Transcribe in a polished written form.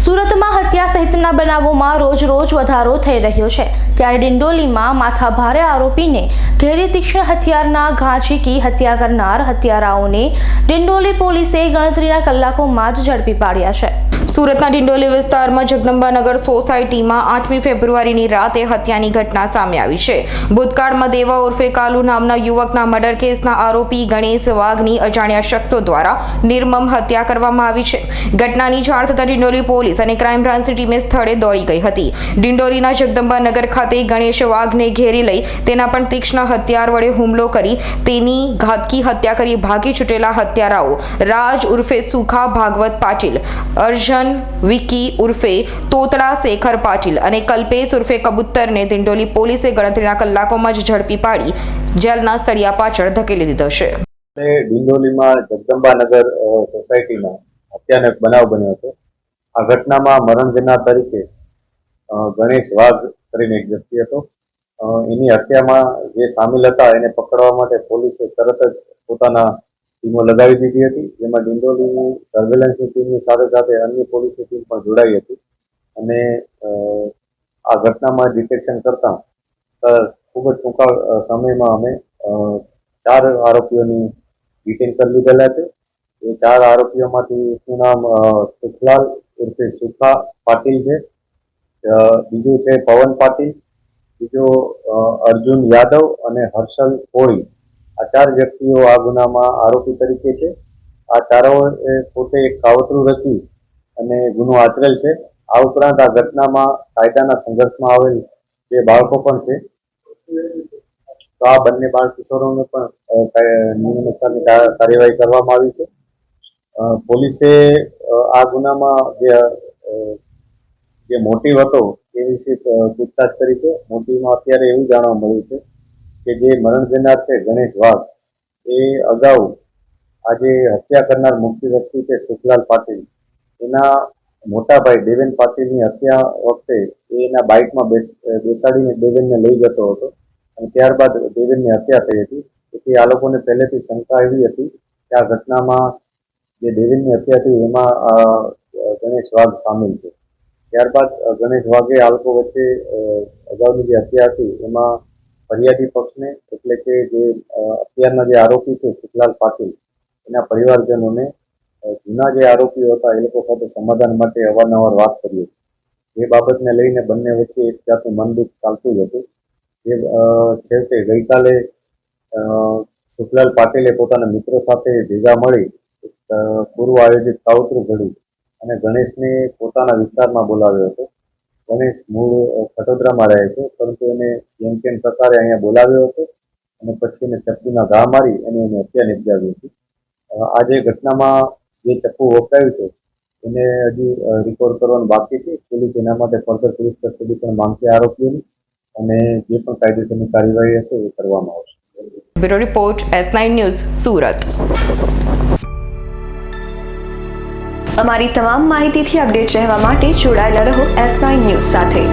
સુરતમાં હત્યા સહિતના બનાવોમાં રોજ વધારો થઈ રહ્યો છે, ત્યારે ડિંડોલીમાં માથાભારે આરોપીને ઘેરી તીક્ષ્ણ હથિયારના ઘા ઝીકી હત્યા કરનાર હત્યારાઓને ડિંડોલી પોલીસે ગણતરીના કલાકોમાં જ ઝડપી પાડ્યા છે। સુરતના ડિંડોલી વિસ્તારમાં જગદંબાનગર સોસાયટીમાં 8મી ફેબ્રુઆરીની રાતે હત્યાની ઘટના સામે આવી છે। ભૂતકાળમાં દેવા ઉર્ફે કાલુ નામના યુવકના મર્ડર કેસના આરોપી ગણેશ વાઘની અજાણ્યા શખ્સો દ્વારા નિર્મમ હત્યા કરવામાં આવી છે। ઘટનાની જાણ થતાં ડિંડોલી પોલીસ અને ક્રાઇમ બ્રાન્ચની ટીમે સ્થળે દોડી ગઈ હતી। ડિંડોલીના જગદંબાનગર ખાતે ગણેશ વાઘને ઘેરી લઈ તેના પર તીક્ષ્ણ હથિયાર વડે હુમલો કરી તેની ઘાતકી હત્યા કરી ભાગી છૂટેલા હત્યારાઓ રાજ ઉર્ફે સુખા ભાગવત પાટીલ, અર્જન વિકી ઉર્ફે તોતડા શેખર પાટીલ અને કલ્પેશ ઉર્ફે કબૂતરને ડિંડોલી પોલીસે ગણતરીના કલાકોમાં જ ઝડપી પાડી જેલના સળિયા પાછળ ધકેલી દીધો છે। ડિંડોલીમાં જગદંબાનગર સોસાયટીમાં હત્યાનો એક બનાવ બન્યો હતો। આ ઘટનામાં મરણ જનાર તરીકે ગણેશ વાઘ કરીને એક વ્યક્તિ હતો। એની હત્યામાં જે સામેલ હતા એને પકડવા માટે પોલીસે તરત જ પોતાના ટીમો લગાવી દીધી હતી, જેમાં ડિંડોલીની સર્વેલન્સની ટીમની સાથે સાથે અન્ય પોલીસની ટીમ પણ જોડાઈ હતી અને આ ઘટનામાં ડિટેક્શન કરતા ખૂબ જ ટૂંકા સમયમાં અમે 4 આરોપીઓની ડિટેન કરી લીધેલા છે। એ 4 આરોપીઓમાંથી એકનું નામ સુખલાલ ઉર્ફે સુખા પાટીલ છે, બીજું છે પવન પાટીલ, બીજો અર્જુન યાદવ અને હર્ષલ કોળી। આ 4 વ્યક્તિઓ આ ગુનામાં આરોપી તરીકે છે। આ ચારોએ પોતે એક કાવતરું રચી અને ગુનો આચરેલ છે। આ ઉપરાંત આ ઘટનામાં કાયદાના સંઘર્ષમાં આવેલ 2 બાળકો પણ છે, તો આ બંને બાળ કિશોરોને પણ નિયમાનુસારની કાર્યવાહી કરવામાં આવી છે। પોલીસે આ ગુનામાં જે મોટિવ હતો એ વિશે પૂછતાછ કરી છે। મોટિવમાં અત્યારે એવું જાણવા મળ્યું છે કે જે મરણ જનાર છે ગણેશ વાઘ, એ અગાઉ આજે હત્યા કરનાર મુખ્ય વ્યક્તિ છે સુખલાલ પાટીલ, એના મોટા ભાઈ દેવેન પાટીલની હત્યા વખતે એના બાઇકમાં બેસાડીને દેવેનને લઈ જતો હતો અને ત્યારબાદ દેવેનની હત્યા થઈ હતી। તેથી આ લોકોને પહેલેથી શંકા એવી હતી કે આ ઘટનામાં જે દેવેનની હત્યા થઈ એમાં ગણેશ વાઘ સામેલ છે। ત્યારબાદ ગણેશ વાઘે આ લોકો વચ્ચે અગાઉની જે હત્યા હતી એમાં ફરિયાદી પક્ષને એટલે કે જે અત્યારના જે આરોપી છે સુખલાલ પાટીલ એના પરિવારજનોને જૂના જે આરોપીઓ હતા એ લોકો સાથે સમાધાન માટે અવારનવાર વાત કરી હતી। એ બાબતને લઈને બંને વચ્ચે એક જાતનું મનદુખ ચાલતું જ હતું। જે છેવટે ગઈકાલે સુખલાલ પાટીલે પોતાના મિત્રો સાથે ભેગા મળી પૂર્વ આયોજિત કાવતરું ઘડ્યું અને ગણેશને પોતાના વિસ્તારમાં બોલાવ્યો હતો। ગણેશ મૂળ ખટોદરામાં રહે છે, પરંતુ એને જેમ તેમ પ્રકારે અહીંયા બોલાવ્યો હતો અને પછી એને ચપ્પુના ઘા મારી અને એની હત્યા નિપજાવી હતી। આ જે ઘટનામાં જે ચપ્પુ વપરાયું છે એને હજી રિકોવર કરવાનું બાકી છે। પોલીસ એના માટે ફર્ધર પોલીસ કસ્ટડી પણ માંગશે આરોપીઓની અને જે પણ કાયદેસરની કાર્યવાહી હશે એ કરવામાં આવશે। Bureau report S9 news Surat. અમારી તમામ માહિતીથી અપડેટ રહેવા માટે જોડાયેલા રહો S9 ન્યૂઝ સાથે।